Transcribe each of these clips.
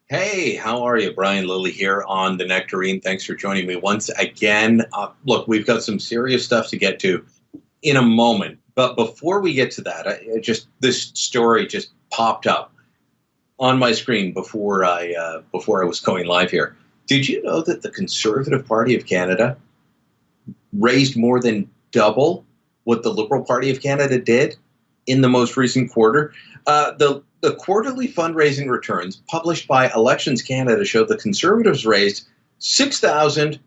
Hey, how are you? Brian Lilley here on the Nectarine. Thanks for joining me once again. Look, we've got some serious stuff to get to in a moment. But before we get to that, this story just popped up on my screen before I was going live here. Did you know that the Conservative Party of Canada raised more than double what the Liberal Party of Canada did in the most recent quarter? The quarterly fundraising returns published by Elections Canada show the Conservatives raised $6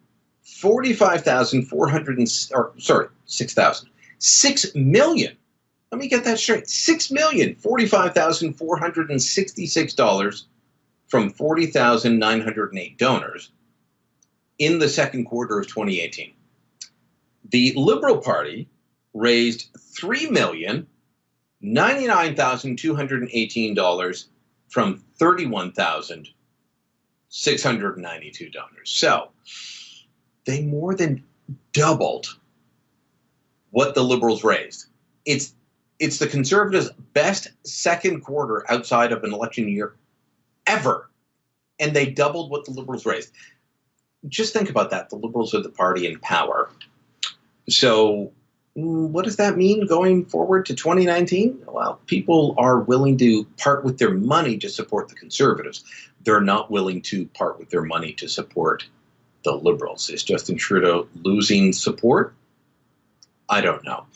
million. Let me get that straight. $6,045,466 from 40,908 donors in the second quarter of 2018. The Liberal Party raised $3,099,218 from 31,692 donors. So they more than doubled what the Liberals raised. It's the Conservatives' best second quarter outside of an election year ever, and they doubled what the Liberals raised. Just think about that. The Liberals are the party in power. So what does that mean going forward to 2019? Well, people are willing to part with their money to support the Conservatives. They're not willing to part with their money to support the Liberals. Is Justin Trudeau losing support? I don't know.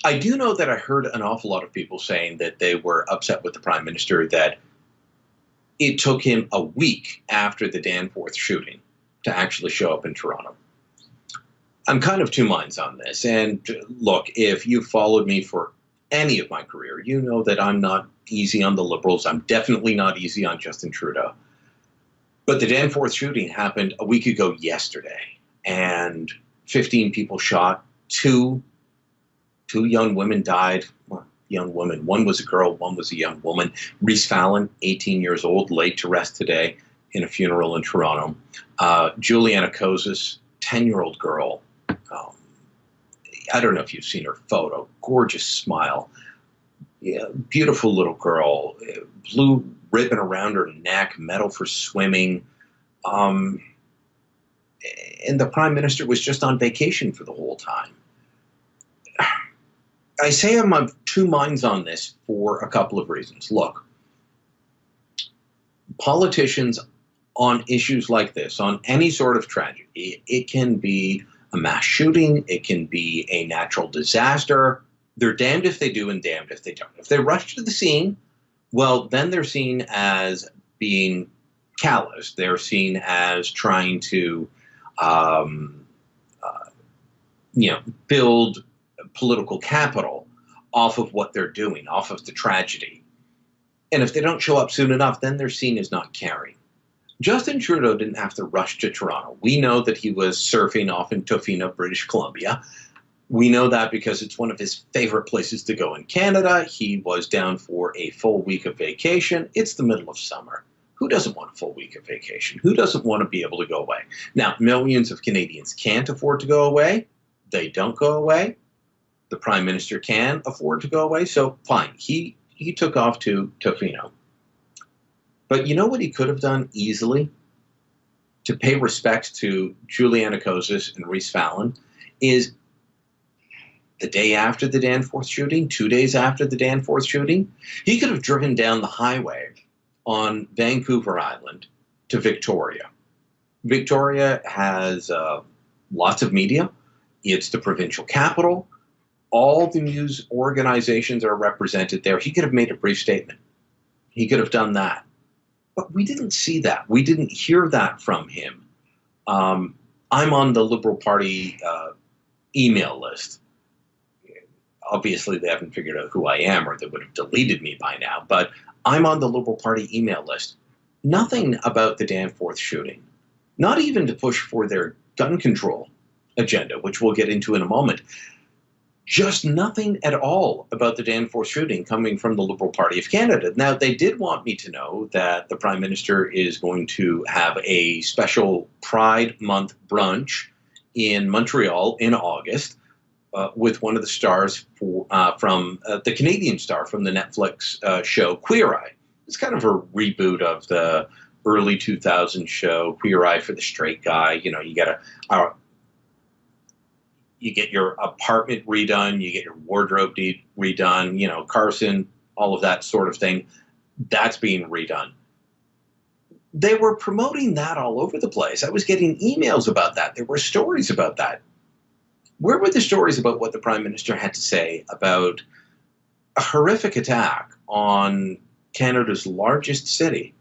I do know that I heard an awful lot of people saying that they were upset with the Prime Minister that it took him a week after the Danforth shooting to actually show up in Toronto. I'm kind of two minds on this. And look, if you followed me for any of my career, you know that I'm not easy on the Liberals. I'm definitely not easy on Justin Trudeau. But the Danforth shooting happened a week ago yesterday, and 15 people shot. Two young women died. Well, young women. One was a girl, one was a young woman. Reese Fallon, 18 years old, laid to rest today in a funeral in Toronto. Juliana Kozis, 10-year-old girl. I don't know if you've seen her photo. Gorgeous smile. Yeah, beautiful little girl. Blue ribbon around her neck, medal for swimming. And the Prime Minister was just on vacation for the whole time. I say I'm of two minds on this for a couple of reasons. Look, politicians on issues like this, on any sort of tragedy, it can be a mass shooting, it can be a natural disaster. They're damned if they do and damned if they don't. If they rush to the scene, well, then they're seen as being callous. They're seen as trying to, build political capital off of what they're doing, off of the tragedy. And if they don't show up soon enough, then they're seen as not caring. Justin Trudeau didn't have to rush to Toronto. We know that he was surfing off in Tofino, British Columbia. We know that because it's one of his favorite places to go in Canada. He was down for a full week of vacation. It's the middle of summer. Who doesn't want a full week of vacation? Who doesn't want to be able to go away? Now, millions of Canadians can't afford to go away. They don't go away. The Prime Minister can afford to go away. So fine, he took off to Tofino. But you know what he could have done easily to pay respect to Juliana Kozis and Reese Fallon is the day after the Danforth shooting, 2 days after the Danforth shooting, he could have driven down the highway on Vancouver Island to Victoria. Victoria has lots of media. It's the provincial capital. All the news organizations are represented there. He could have made a brief statement. He could have done that. But we didn't see that. We didn't hear that from him. I'm on the Liberal Party email list. Obviously, they haven't figured out who I am, or they would have deleted me by now. But I'm on the Liberal Party email list. Nothing about the Danforth shooting. Not even to push for their gun control agenda, which we'll get into in a moment. Just nothing at all about the Danforth shooting coming from the Liberal Party of Canada. Now, they did want me to know that the Prime Minister is going to have a special Pride Month brunch in Montreal in August. with one of the stars from the Canadian star from the Netflix show Queer Eye. It's kind of a reboot of the early 2000s show Queer Eye for the straight guy. You know, you get your apartment redone, you get your wardrobe redone, you know, Carson, all of that sort of thing. That's being redone. They were promoting that all over the place. I was getting emails about that. There were stories about that. Where were the stories about what the Prime Minister had to say about a horrific attack on Canada's largest city?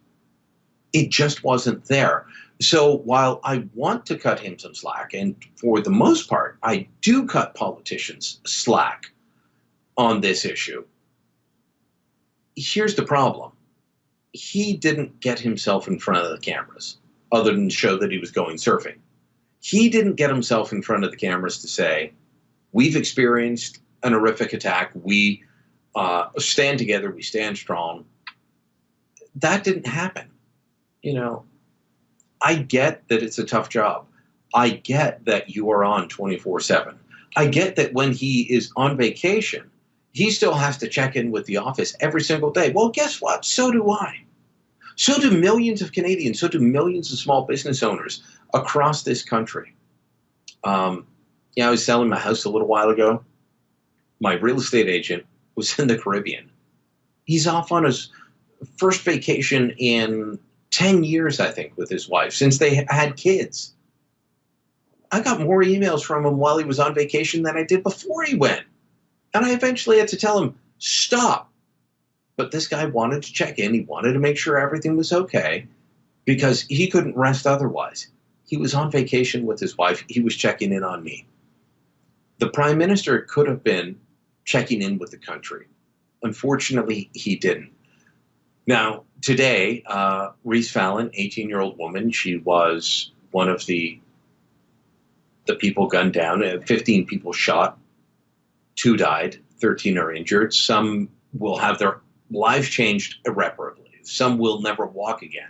It just wasn't there. So while I want to cut him some slack, and for the most part, I do cut politicians slack on this issue, here's the problem. He didn't get himself in front of the cameras other than show that he was going surfing. He didn't get himself in front of the cameras to say, we've experienced an horrific attack. We stand together. We stand strong. That didn't happen. You know, I get that it's a tough job. I get that you are on 24/7. I get that when he is on vacation, he still has to check in with the office every single day. Well, guess what? So do I. So do millions of Canadians. So do millions of small business owners across this country. I was selling my house a little while ago. My real estate agent was in the Caribbean. He's off on his first vacation in 10 years, I think, with his wife, since they had kids. I got more emails from him while he was on vacation than I did before he went. And I eventually had to tell him, stop. But this guy wanted to check in. He wanted to make sure everything was okay because he couldn't rest otherwise. He was on vacation with his wife. He was checking in on me. The Prime Minister could have been checking in with the country. Unfortunately, he didn't. Now, today, Reese Fallon, 18-year-old woman, she was one of the people gunned down. 15 people shot. 2 died. 13 are injured. Some will have their lives changed irreparably. Some will never walk again.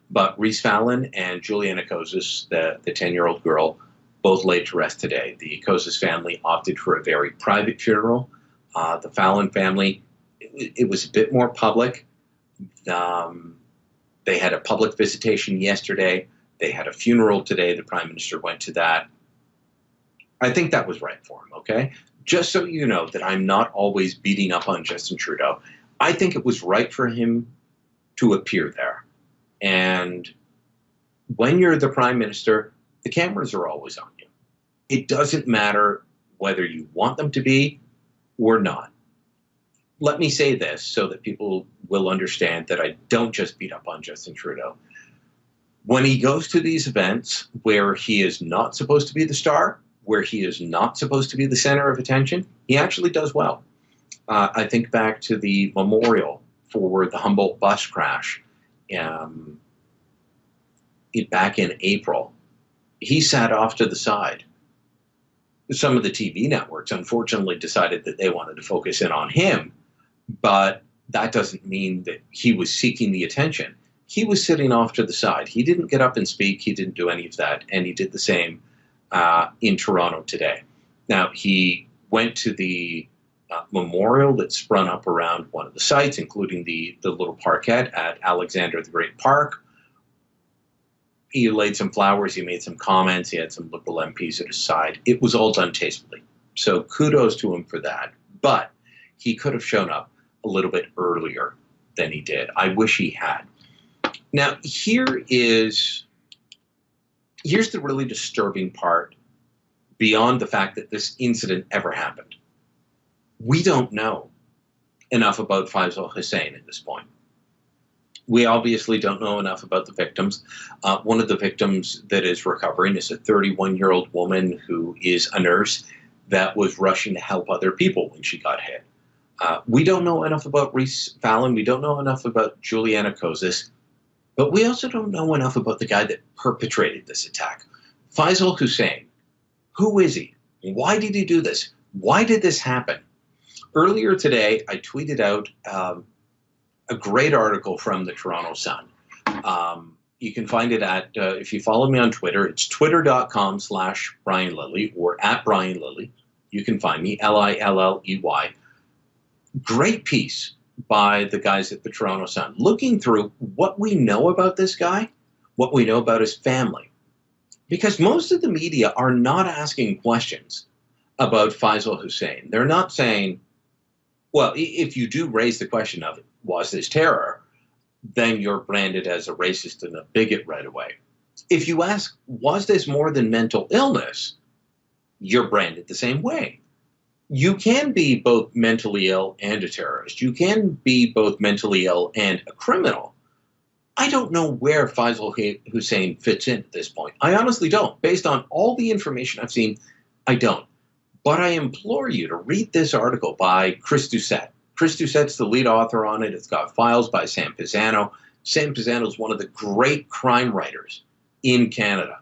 But Reese Fallon and Juliana Kozis, the 10-year-old girl, both laid to rest today. The Kozis family opted for a very private funeral. The Fallon family, it was a bit more public. They had a public visitation yesterday. They had a funeral today. The Prime Minister went to that. I think that was right for him, okay? Just so you know that I'm not always beating up on Justin Trudeau. I think it was right for him to appear there. And when you're the Prime Minister, the cameras are always on you. It doesn't matter whether you want them to be or not. Let me say this so that people will understand that I don't just beat up on Justin Trudeau. When he goes to these events where he is not supposed to be the star, where he is not supposed to be the center of attention, he actually does well. I think back to the memorial for the Humboldt bus crash back in April. He sat off to the side. Some of the TV networks, unfortunately, decided that they wanted to focus in on him, but that doesn't mean that he was seeking the attention. He was sitting off to the side. He didn't get up and speak. He didn't do any of that, and he did the same in Toronto today. Now, he went to the memorial that sprung up around one of the sites, including the little parkette at Alexander the Great Park. He laid some flowers. He made some comments. He had some Liberal MPs at his side. It was all done tastefully. So kudos to him for that. But he could have shown up a little bit earlier than he did. I wish he had. Now, here's the really disturbing part beyond the fact that this incident ever happened. We don't know enough about Faisal Hussain at this point. We obviously don't know enough about the victims. One of the victims that is recovering is a 31-year-old woman who is a nurse that was rushing to help other people when she got hit. We don't know enough about Reese Fallon. We don't know enough about Juliana Kozis. But we also don't know enough about the guy that perpetrated this attack. Faisal Hussain. Who is he? Why did he do this? Why did this happen? Earlier today, I tweeted out a great article from the Toronto Sun. You can find it at, if you follow me on Twitter, it's twitter.com/Brian Lilley or @Brian Lilley. You can find me, Lilley. Great piece by the guys at the Toronto Sun, looking through what we know about this guy, what we know about his family. Because most of the media are not asking questions about Faisal Hussain. They're not saying, well, if you do raise the question of, was this terror, then you're branded as a racist and a bigot right away. If you ask, was this more than mental illness, you're branded the same way. You can be both mentally ill and a terrorist. You can be both mentally ill and a criminal. I don't know where Faisal Hussain fits in at this point. I honestly don't. Based on all the information I've seen, I don't. But I implore you to read this article by Chris Doucette. Chris Doucette's the lead author on it. It's got files by Sam Pisano. Sam Pisano is one of the great crime writers in Canada.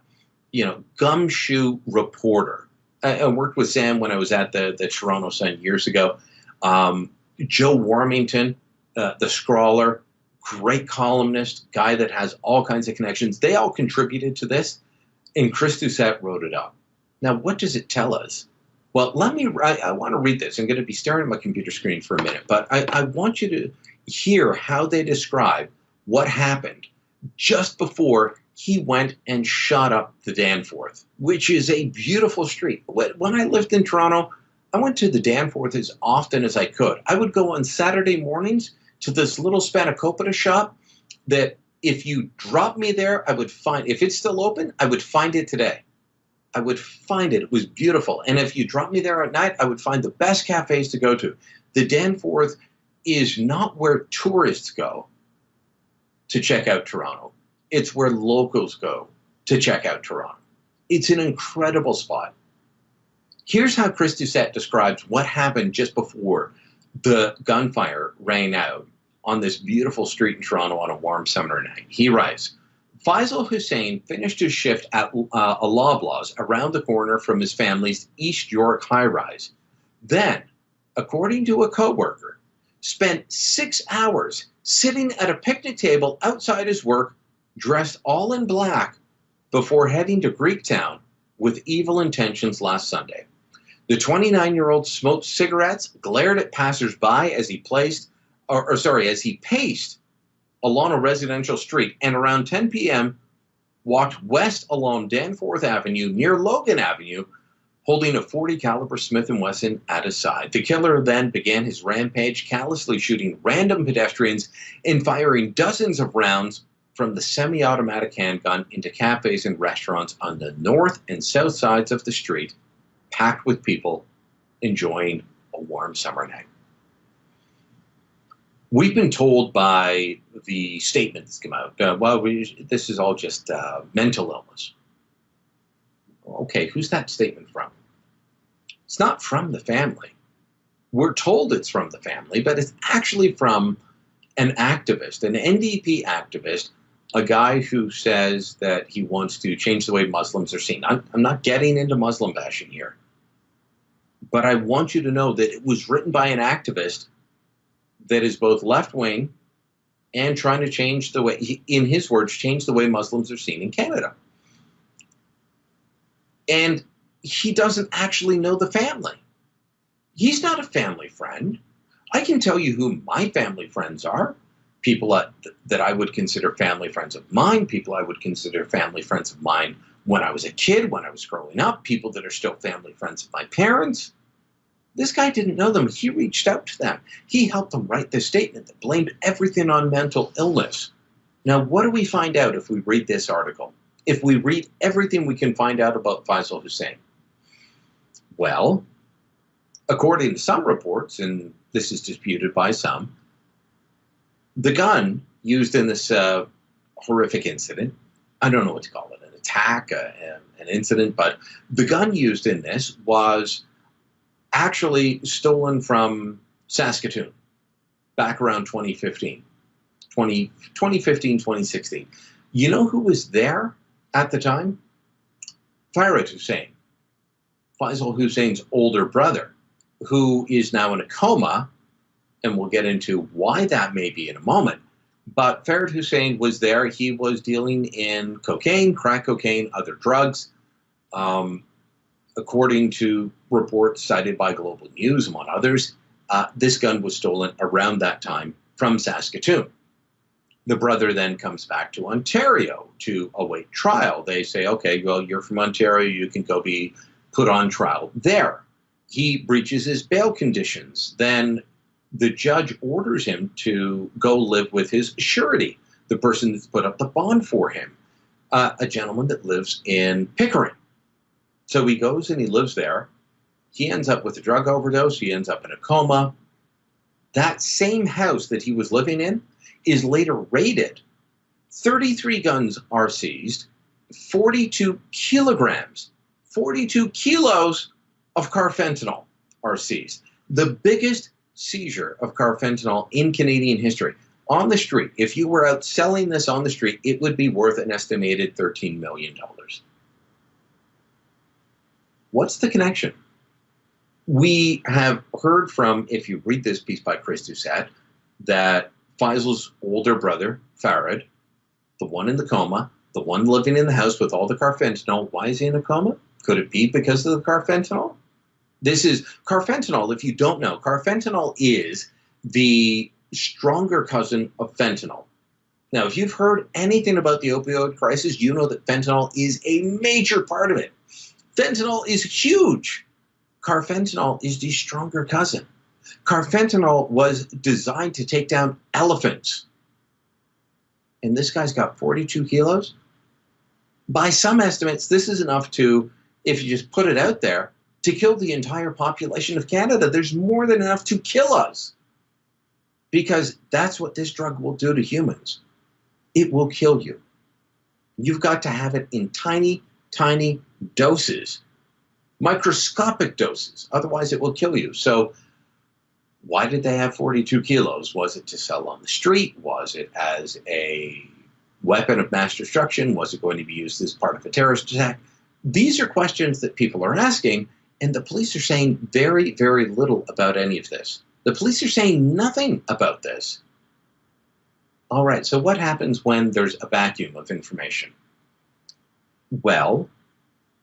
You know, gumshoe reporter. I worked with Sam when I was at the Toronto Sun years ago. Joe Warmington, the scrawler, great columnist, guy that has all kinds of connections. They all contributed to this, and Chris Doucette wrote it up. Now, what does it tell us? Well, I want to read this. I'm going to be staring at my computer screen for a minute, but I want you to hear how they describe what happened just before he went and shot up the Danforth, which is a beautiful street. When I lived in Toronto, I went to the Danforth as often as I could. I would go on Saturday mornings to this little spanakopita shop that if you dropped me there, I would find, if it's still open, I would find it today. I would find it. It was beautiful. And if you dropped me there at night, I would find the best cafes to go to. The Danforth is not where tourists go to check out Toronto. It's where locals go to check out Toronto. It's an incredible spot. Here's how Chris Doucette describes what happened just before the gunfire rang out on this beautiful street in Toronto on a warm summer night. He writes, Faisal Hussain finished his shift at a Loblaws around the corner from his family's East York high-rise. Then, according to a co-worker, spent 6 hours sitting at a picnic table outside his work, dressed all in black, before heading to Greektown with evil intentions last Sunday. The 29-year-old smoked cigarettes, glared at passersby as he paced along a residential street, and around 10 p.m. walked west along Danforth Avenue near Logan Avenue, holding a .40 caliber Smith & Wesson at his side. The killer then began his rampage, callously shooting random pedestrians and firing dozens of rounds from the semi-automatic handgun into cafes and restaurants on the north and south sides of the street, packed with people enjoying a warm summer night. We've been told by the statement that's come out, this is all just mental illness. Okay, who's that statement from? It's not from the family. We're told it's from the family, but it's actually from an activist, an NDP activist, a guy who says that he wants to change the way Muslims are seen. I'm not getting into Muslim bashing here, but I want you to know that it was written by an activist that is both left-wing and trying to change the way, in his words, change the way Muslims are seen in Canada. And he doesn't actually know the family. He's not a family friend. I can tell you who my family friends are. People that I would consider family friends of mine, people I would consider family friends of mine when I was a kid, when I was growing up, people that are still family friends of my parents. This guy didn't know them. He reached out to them. He helped them write this statement that blamed everything on mental illness. Now, what do we find out if we read this article? If we read everything we can find out about Faisal Hussain? Well, according to some reports, and this is disputed by some, the gun used in this horrific incident, I don't know what to call it, an attack, an incident, but the gun used in this was actually stolen from Saskatoon back around 2015, 2016. You know who was there at the time? Farad Hussain, Faisal Hussain's older brother, who is now in a coma, and we'll get into why that may be in a moment. But Farad Hussain was there. He was dealing in cocaine, crack cocaine, other drugs. According to reports cited by Global News, among others, this gun was stolen around that time from Saskatoon. The brother then comes back to Ontario to await trial. They say, okay, well, you're from Ontario, you can go be put on trial there. He breaches his bail conditions. Then the judge orders him to go live with his surety, the person that's put up the bond for him, a gentleman that lives in Pickering. So he goes and he lives there. He ends up with a drug overdose. He ends up in a coma. That same house that he was living in is later raided. 33 guns are seized, 42 kilograms, 42 kilos of carfentanil are seized. The biggest seizure of carfentanil in Canadian history. On the street, if you were out selling this on the street, it would be worth an estimated $13 million. What's the connection? We have heard from, if you read this piece by Chris Doucette, that Faisal's older brother, Farad, the one in the coma, the one living in the house with all the carfentanil, why is he in a coma? Could it be because of the carfentanil? This is carfentanil, if you don't know. Carfentanil is the stronger cousin of fentanyl. Now, if you've heard anything about the opioid crisis, you know that fentanyl is a major part of it. Fentanyl is huge. Carfentanil is the stronger cousin. Carfentanil was designed to take down elephants. And this guy's got 42 kilos. By some estimates, this is enough to, if you just put it out there, to kill the entire population of Canada. There's more than enough to kill us. Because that's what this drug will do to humans. It will kill you. You've got to have it in tiny, tiny doses. Microscopic doses. Otherwise, it will kill you. So why did they have 42 kilos? Was it to sell on the street? Was it as a weapon of mass destruction? Was it going to be used as part of a terrorist attack? These are questions that people are asking, and the police are saying very, very little about any of this. The police are saying nothing about this. All right, so what happens when there's a vacuum of information? Well,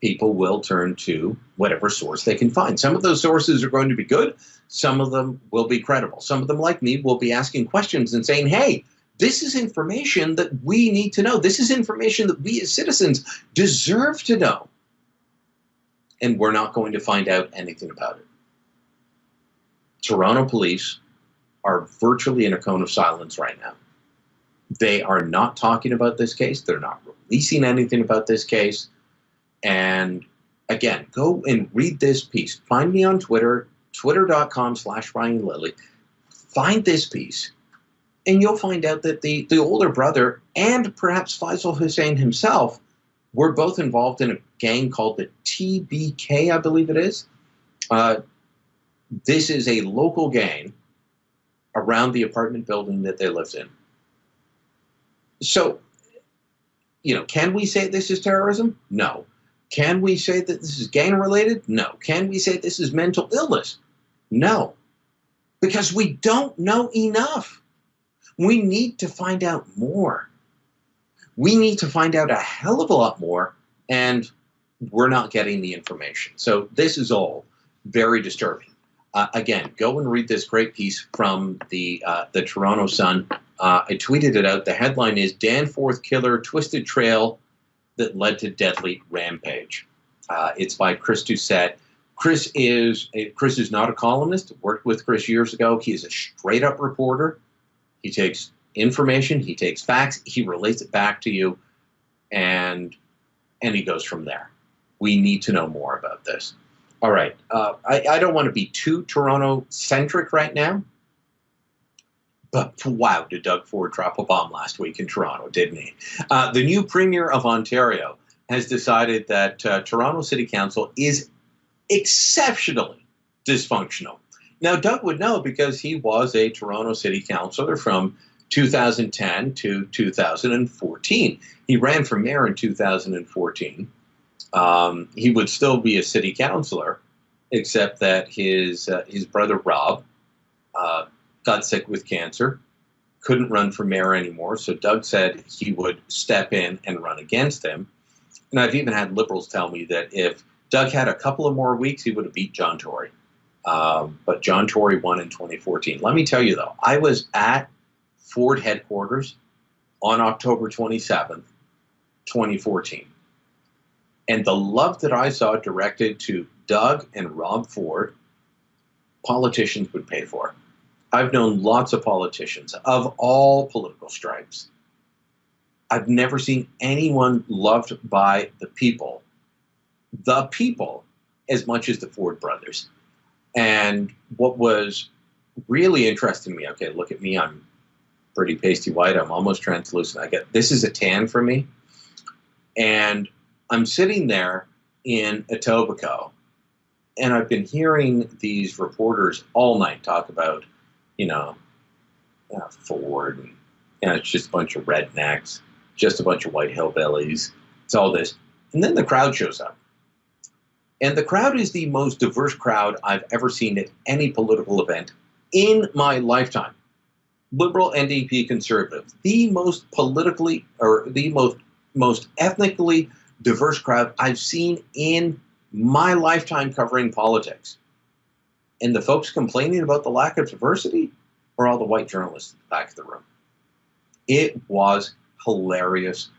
people will turn to whatever source they can find. Some of those sources are going to be good. Some of them will be credible. Some of them, like me, will be asking questions and saying, hey, this is information that we need to know. This is information that we as citizens deserve to know. And we're not going to find out anything about it. Toronto police are virtually in a cone of silence right now. They are not talking about this case. They're not releasing anything about this case. And again, go and read this piece. Find me on Twitter, twitter.com/Brian Lilley. Find this piece, and you'll find out that the older brother and perhaps Faisal Hussain himself were both involved in a gang called the TBK, I believe it is. This is a local gang around the apartment building that they lived in. So, can we say this is terrorism? No. Can we say that this is gang-related? No. Can we say this is mental illness? No. Because we don't know enough. We need to find out more. We need to find out a hell of a lot more, and we're not getting the information. So this is all very disturbing. Again, go and read this great piece from the Toronto Sun. I tweeted it out. The headline is Danforth Killer Twisted Trail That Led to Deadly Rampage. It's by Chris Doucette. Chris is not a columnist. Worked with Chris years ago. He is a straight-up reporter. He takes information, he takes facts, he relates it back to you, and he goes from there. We need to know more about this. All right. I don't want to be too Toronto-centric right now, but wow, did Doug Ford drop a bomb last week in Toronto, didn't he? The new Premier of Ontario has decided that Toronto City Council is exceptionally dysfunctional. Now, Doug would know because he was a Toronto City Councilor from 2010 to 2014. He ran for mayor in 2014. He would still be a city councilor, except that his brother Rob got sick with cancer, couldn't run for mayor anymore. So Doug said he would step in and run against him. And I've even had Liberals tell me that if Doug had a couple of more weeks, he would have beat John Tory. But John Tory won in 2014. Let me tell you, though, I was at Ford headquarters on October 27th, 2014. And the love that I saw directed to Doug and Rob Ford, politicians would pay for. I've known lots of politicians of all political stripes. I've never seen anyone loved by the people, as much as the Ford brothers. And what was really interesting to me, okay, look at me, I'm pretty pasty white, I'm almost translucent. This is a tan for me. And I'm sitting there in Etobicoke, and I've been hearing these reporters all night talk about, Ford, and it's just a bunch of rednecks, just a bunch of white hillbillies. It's all this. And then the crowd shows up. And the crowd is the most diverse crowd I've ever seen at any political event in my lifetime. Liberal, NDP, Conservative. The most politically, or the most ethnically diverse crowd I've seen in my lifetime covering politics. And the folks complaining about the lack of diversity are all the white journalists in the back of the room. It was hilarious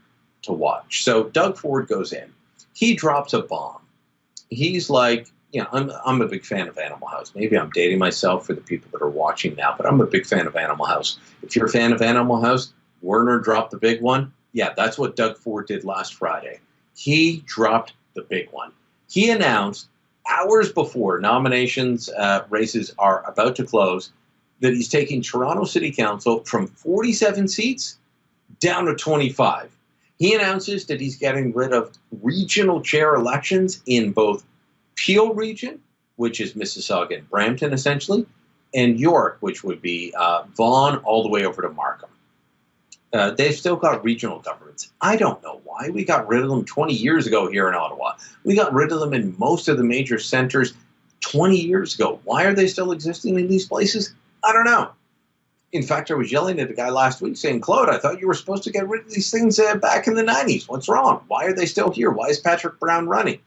to watch. So Doug Ford goes in. He drops a bomb. He's like, I'm a big fan of Animal House. Maybe I'm dating myself for the people that are watching now, but I'm a big fan of Animal House. If you're a fan of Animal House, Werner dropped the big one. Yeah, that's what Doug Ford did last Friday. He dropped the big one. He announced hours before nominations races are about to close that he's taking Toronto City Council from 47 seats down to 25. He announces that he's getting rid of regional chair elections in both Peel region, which is Mississauga and Brampton essentially, and York, which would be Vaughan all the way over to Markham. They've still got regional governments. I don't know why. We got rid of them 20 years ago here in Ottawa. We got rid of them in most of the major centres 20 years ago. Why are they still existing in these places? I don't know. In fact, I was yelling at a guy last week saying, Claude, I thought you were supposed to get rid of these things back in the 90s. What's wrong? Why are they still here? Why is Patrick Brown running?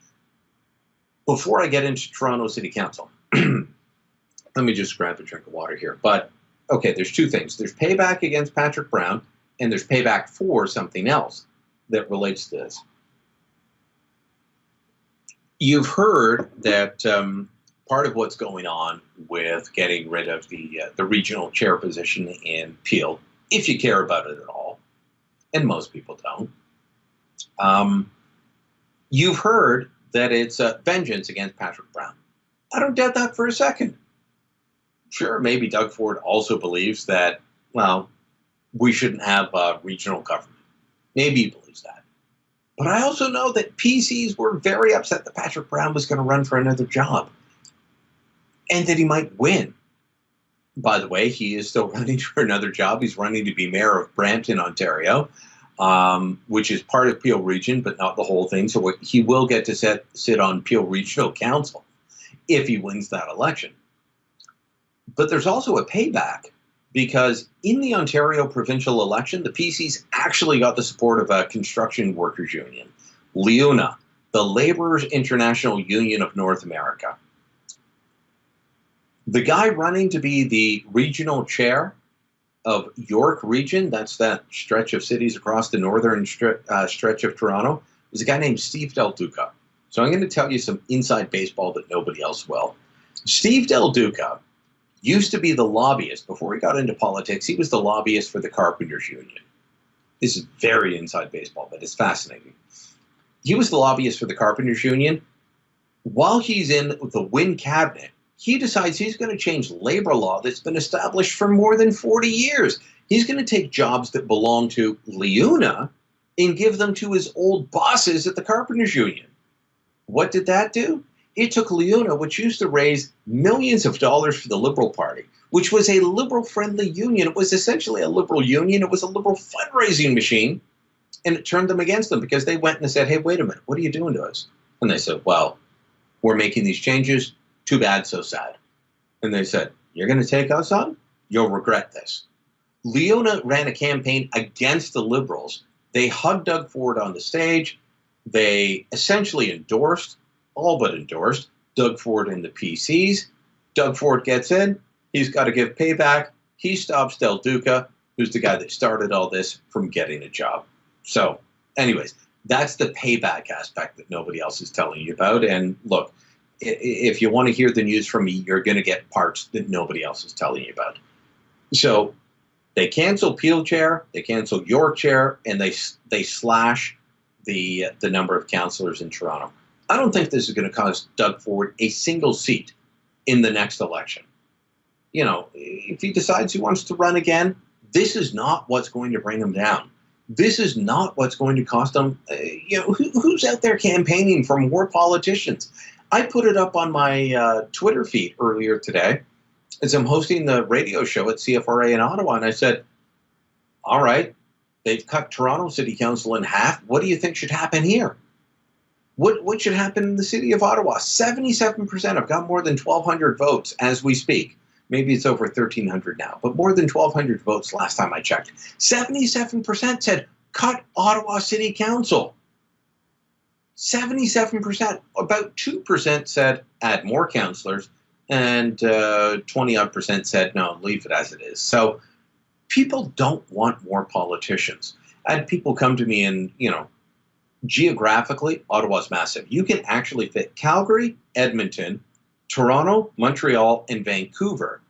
Before I get into Toronto City Council, let me just grab a drink of water here. But, okay, there's two things. There's payback against Patrick Brown, and there's payback for something else that relates to this. You've heard that part of what's going on with getting rid of the regional chair position in Peel, if you care about it at all, and most people don't, you've heard that it's vengeance against Patrick Brown. I don't doubt that for a second. Sure, maybe Doug Ford also believes that, well, we shouldn't have regional government. Maybe he believes that. But I also know that PCs were very upset that Patrick Brown was going to run for another job and that he might win. By the way, he is still running for another job. He's running to be mayor of Brampton, Ontario, which is part of Peel Region, but not the whole thing. So he will get to sit on Peel Regional Council if he wins that election. But there's also a payback, because in the Ontario provincial election, the PCs actually got the support of a construction workers union, LIUNA, the Laborers International Union of North America. The guy running to be the regional chair of York Region, that's that stretch of cities across the northern stretch of Toronto, was a guy named Steve Del Duca. So I'm going to tell you some inside baseball that nobody else will. Steve Del Duca used to be the lobbyist. Before he got into politics, he was the lobbyist for the Carpenters Union. This is very inside baseball, but it's fascinating. He was the lobbyist for the Carpenters Union. While he's in the Wynne cabinet, he decides he's going to change labor law that's been established for more than 40 years. He's going to take jobs that belong to LIUNA and give them to his old bosses at the Carpenters Union. What did that do? It took LIUNA, which used to raise millions of dollars for the Liberal Party, which was a liberal-friendly union. It was essentially a liberal union. It was a liberal fundraising machine, and it turned them against them because they went and said, hey, wait a minute, what are you doing to us? And they said, well, we're making these changes. Too bad, so sad. And they said, you're going to take us on? You'll regret this. LIUNA ran a campaign against the Liberals. They hugged Doug Ford on the stage. They essentially endorsed all but endorsed Doug Ford and the PCs. Doug Ford gets in. He's got to give payback. He stops Del Duca, who's the guy that started all this, from getting a job. So, anyways, that's the payback aspect that nobody else is telling you about. And look, if you want to hear the news from me, you're going to get parts that nobody else is telling you about. So they cancel Peel chair, they cancel York chair, and they slash the number of councillors in Toronto. I don't think this is going to cost Doug Ford a single seat in the next election. You know, if he decides he wants to run again, this is not what's going to bring him down. This is not what's going to cost him. Who's out there campaigning for more politicians? I put it up on my Twitter feed earlier today as I'm hosting the radio show at CFRA in Ottawa, and I said, all right, they've cut Toronto City Council in half. What do you think should happen here? What should happen in the city of Ottawa? 77%. I've got more than 1,200 votes as we speak. Maybe it's over 1,300 now, but more than 1,200 votes last time I checked. 77% said cut Ottawa City Council. 77%. About 2% said add more councillors, and 20-odd% said no, leave it as it is. So people don't want more politicians. I had people come to me and, geographically, Ottawa's massive. You can actually fit Calgary, Edmonton, Toronto, Montreal, and Vancouver.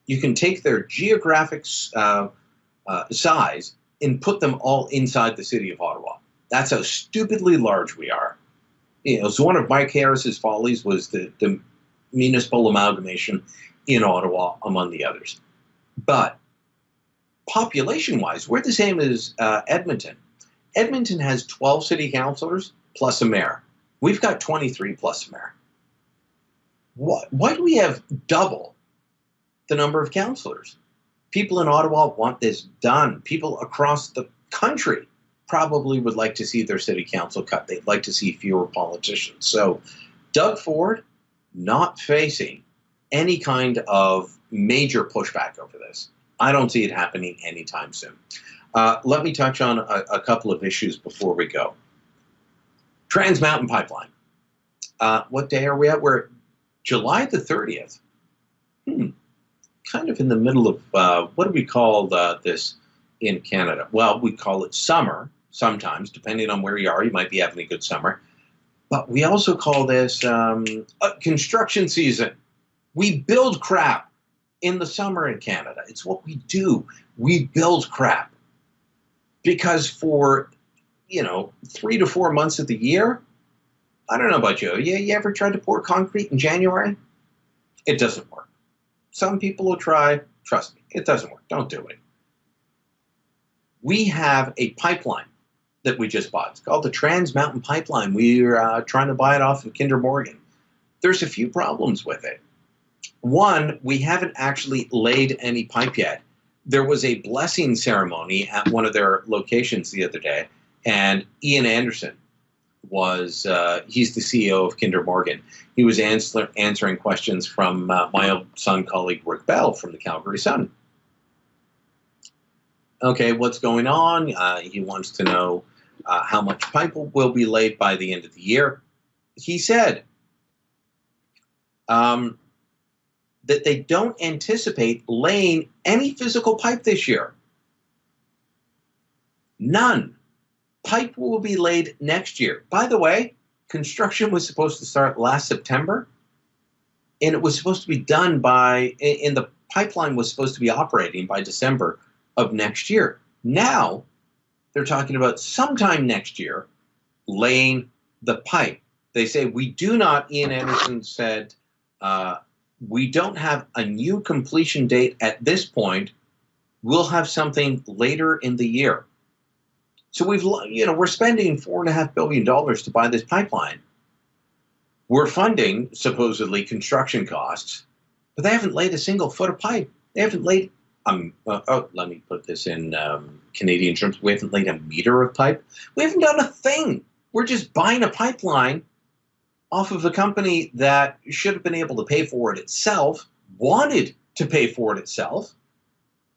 You can take their geographic size and put them all inside the city of Ottawa. That's how stupidly large we are. So one of Mike Harris's follies was the municipal amalgamation in Ottawa, among the others. But population-wise, we're the same as Edmonton. Edmonton has 12 city councillors plus a mayor. We've got 23 plus a mayor. Why do we have double the number of councillors? People in Ottawa want this done. People across the country probably would like to see their city council cut. They'd like to see fewer politicians. So Doug Ford not facing any kind of major pushback over this. I don't see it happening anytime soon. Let me touch on a couple of issues before we go. Trans Mountain Pipeline. What day are we at? We're July the 30th. Kind of in the middle of, what do we call this in Canada? Well, we call it summer sometimes, depending on where you are. You might be having a good summer. But we also call this construction season. We build crap in the summer in Canada. It's what we do. We build crap. Because for, 3 to 4 months of the year, I don't know about you. You ever tried to pour concrete in January? It doesn't work. Some people will try. Trust me, it doesn't work. Don't do it. We have a pipeline that we just bought. It's called the Trans Mountain Pipeline. We're trying to buy it off of Kinder Morgan. There's a few problems with it. One, we haven't actually laid any pipe yet. There was a blessing ceremony at one of their locations the other day, and Ian Anderson was, he's the CEO of Kinder Morgan. He was answering questions from my old Sun colleague Rick Bell from the Calgary Sun. Okay, what's going on? He wants to know how much pipe will be laid by the end of the year. He said that they don't anticipate laying any physical pipe this year. None. Pipe will be laid next year. By the way, construction was supposed to start last September, and it was supposed to be done and the pipeline was supposed to be operating by December of next year. Now, they're talking about sometime next year laying the pipe. They say, we do not, Ian Anderson said, we don't have a new completion date at this point. We'll have something later in the year. So we're spending $4.5 billion to buy this pipeline. We're funding, supposedly, construction costs, but they haven't laid a single foot of pipe. They haven't laid, let me put this in Canadian terms. We haven't laid a meter of pipe. We haven't done a thing. We're just buying a pipeline off of a company that should have been able to pay for it itself, wanted to pay for it itself,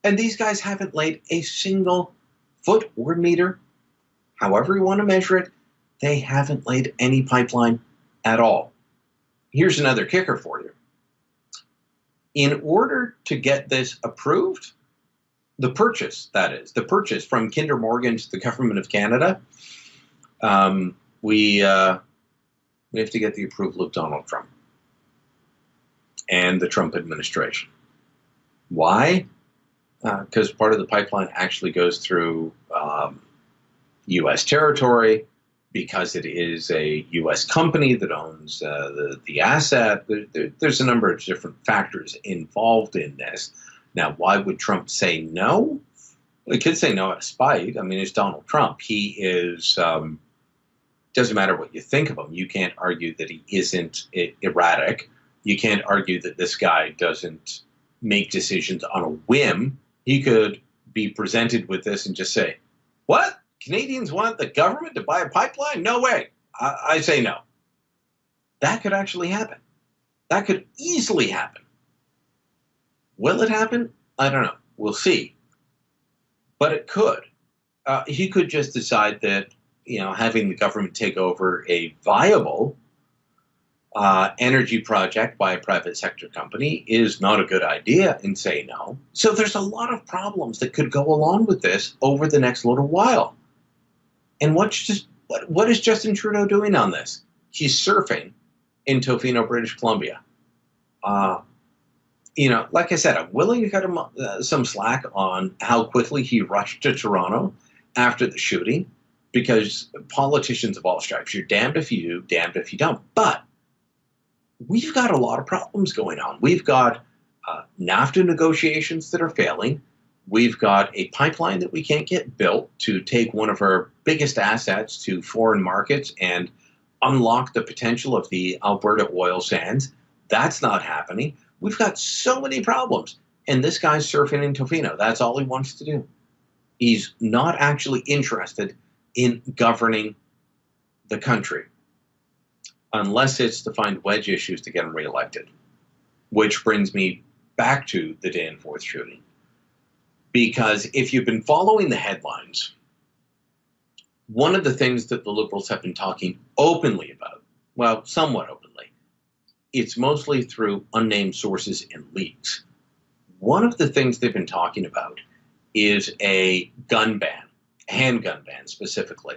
and these guys haven't laid a single foot or meter, however you want to measure it. They haven't laid any pipeline at all. Here's another kicker for you. In order to get this approved, the purchase from Kinder Morgan to the government of Canada, we have to get the approval of Donald Trump and the Trump administration. Why? Because part of the pipeline actually goes through U.S. territory, because it is a U.S. company that owns the asset. There's a number of different factors involved in this. Now, why would Trump say no? Well, he could say no out of spite. I mean, it's Donald Trump. He is, doesn't matter what you think of him. You can't argue that he isn't erratic. You can't argue that this guy doesn't make decisions on a whim. He could be presented with this and just say, what? Canadians want the government to buy a pipeline? No way. I say no. That could actually happen. That could easily happen. Will it happen? I don't know. We'll see. But it could. He could just decide that, having the government take over a viable energy project by a private sector company is not a good idea, and say no. So there's a lot of problems that could go along with this over the next little while. And what is Justin Trudeau doing on this? He's surfing in Tofino, British Columbia. Like I said, I'm willing to cut him some slack on how quickly he rushed to Toronto after the shooting, because politicians of all stripes, you're damned if you do, damned if you don't. But we've got a lot of problems going on. We've got NAFTA negotiations that are failing. We've got a pipeline that we can't get built to take one of our biggest assets to foreign markets and unlock the potential of the Alberta oil sands. That's not happening. We've got so many problems. And this guy's surfing in Tofino. That's all he wants to do. He's not actually interested in governing the country, unless it's to find wedge issues to get him reelected. Which brings me back to the Danforth shooting. Because if you've been following the headlines, one of the things that the Liberals have been talking openly about, well, somewhat openly, it's mostly through unnamed sources and leaks. One of the things they've been talking about is a gun ban, a handgun ban specifically.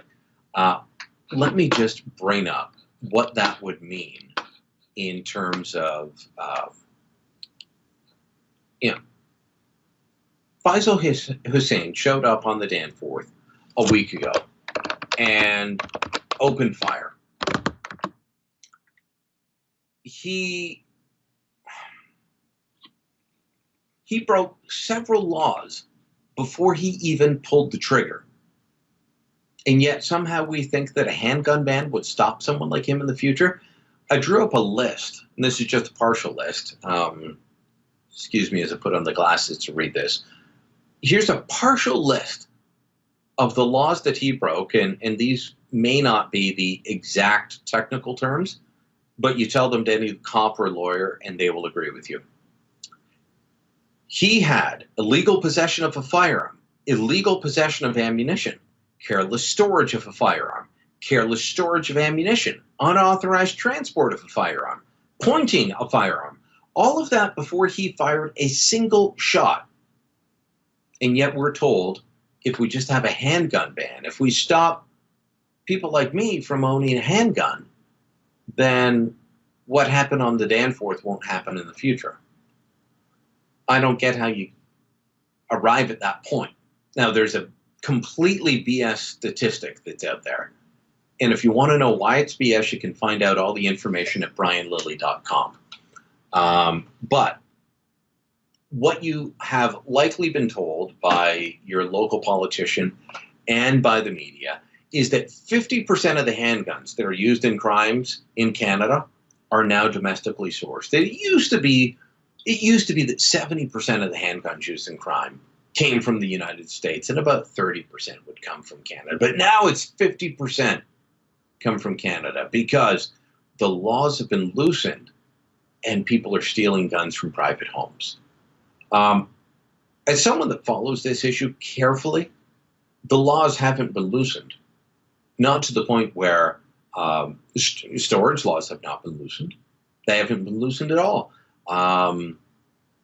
Let me just bring up what that would mean in terms of, Faisal Hussain showed up on the Danforth a week ago and opened fire. He broke several laws before he even pulled the trigger. And yet somehow we think that a handgun ban would stop someone like him in the future. I drew up a list, and this is just a partial list. Excuse me as I put on the glasses to read this. Here's a partial list of the laws that he broke, and these may not be the exact technical terms, but you tell them to any cop or lawyer and they will agree with you. He had illegal possession of a firearm, illegal possession of ammunition, careless storage of a firearm, careless storage of ammunition, unauthorized transport of a firearm, pointing a firearm, all of that before he fired a single shot. And yet we're told if we just have a handgun ban, if we stop people like me from owning a handgun, then what happened on the Danforth won't happen in the future. I don't get how you arrive at that point. Now, there's a completely BS statistic that's out there. And if you want to know why it's BS, you can find out all the information at brianlilley.com. But what you have likely been told by your local politician and by the media is that 50% of the handguns that are used in crimes in Canada are now domestically sourced. It used to be that 70% of the handguns used in crime came from the United States and about 30% would come from Canada. But now it's 50% come from Canada because the laws have been loosened and people are stealing guns from private homes. As someone that follows this issue carefully, the laws haven't been loosened. Not to the point where storage laws have not been loosened. They haven't been loosened at all.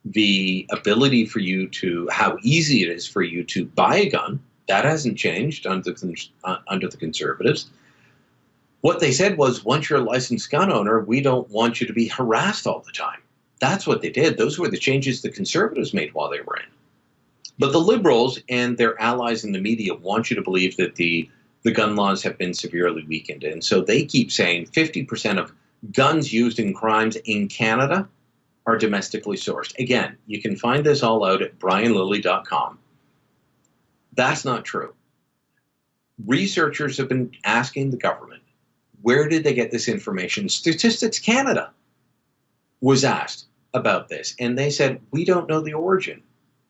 The ability for you to, how easy it is for you to buy a gun, that hasn't changed under the Conservatives. What they said was, once you're a licensed gun owner, we don't want you to be harassed all the time. That's what they did. Those were the changes the Conservatives made while they were in. But the Liberals and their allies in the media want you to believe that the gun laws have been severely weakened. And so they keep saying 50% of guns used in crimes in Canada are domestically sourced. Again, you can find this all out at brianlilley.com. That's not true. Researchers have been asking the government, where did they get this information? Statistics Canada was asked about this, and they said, we don't know the origin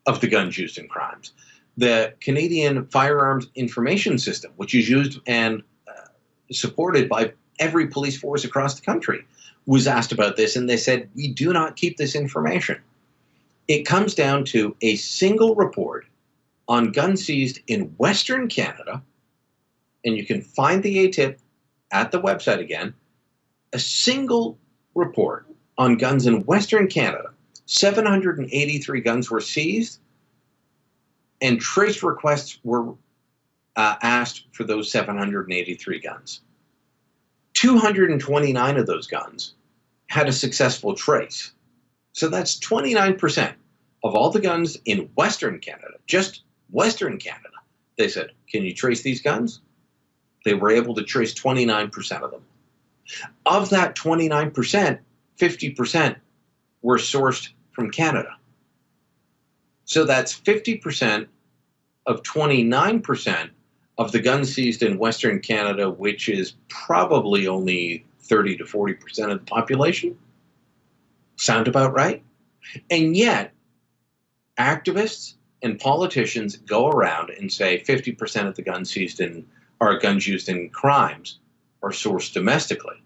of the guns used in crimes. The Canadian Firearms Information System, which is used and supported by every police force across the country, was asked about this, and they said, we do not keep this information. It comes down to a single report on guns seized in Western Canada, and you can find the ATIP at the website again, a single report on guns in Western Canada. 783 guns were seized, and trace requests were asked for those 783 guns. 229 of those guns had a successful trace. So that's 29% of all the guns in Western Canada, just Western Canada. They said, can you trace these guns? They were able to trace 29% of them. Of that 29%, 50% were sourced from Canada. So that's 50% of 29% of the guns seized in Western Canada, which is probably only 30 to 40% of the population. Sound about right? And yet, activists and politicians go around and say 50% of the guns seized in, or guns used in crimes are sourced domestically.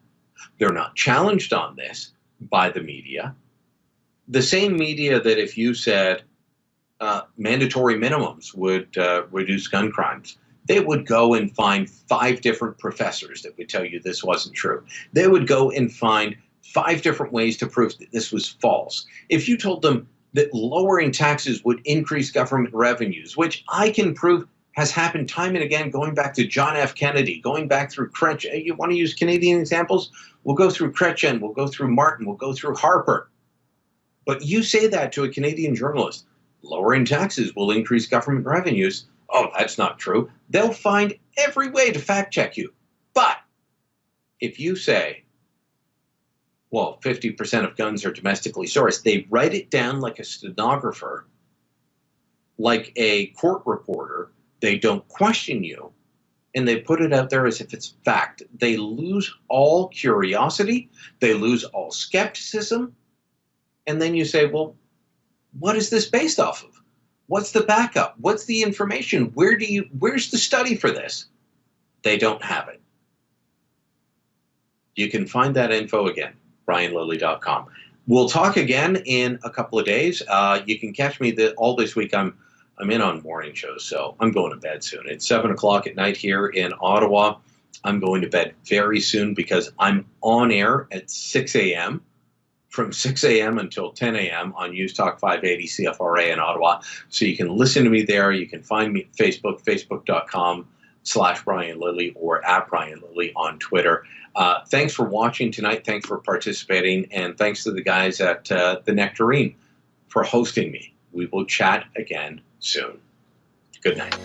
They're not challenged on this by the media. The same media that if you said mandatory minimums would reduce gun crimes, they would go and find 5 different professors that would tell you this wasn't true. They would go and find 5 different ways to prove that this was false. If you told them that lowering taxes would increase government revenues, which I can prove has happened time and again, going back to John F. Kennedy, going back through Chrétien. You want to use Canadian examples? We'll go through Chrétien, we'll go through Martin, we'll go through Harper. But you say that to a Canadian journalist, lowering taxes will increase government revenues. Oh, that's not true. They'll find every way to fact check you. But if you say, well, 50% of guns are domestically sourced, they write it down like a stenographer, like a court reporter. They don't question you, and they put it out there as if it's fact. They lose all curiosity. They lose all skepticism. And then you say, well, what is this based off of? What's the backup? What's the information? Where's the study for this? They don't have it. You can find that info again, brianlilley.com. We'll talk again in a couple of days. You can catch me all this week. I'm in on morning shows, so I'm going to bed soon. It's 7 o'clock at night here in Ottawa. I'm going to bed very soon because I'm on air at 6 a.m. from 6 a.m. until 10 a.m. on News Talk 580 CFRA in Ottawa. So you can listen to me there. You can find me at Facebook, facebook.com/Brian Lilley or at Brian Lilley on Twitter. Thanks for watching tonight. Thanks for participating. And thanks to the guys at the Nectarine for hosting me. We will chat again soon. Good night.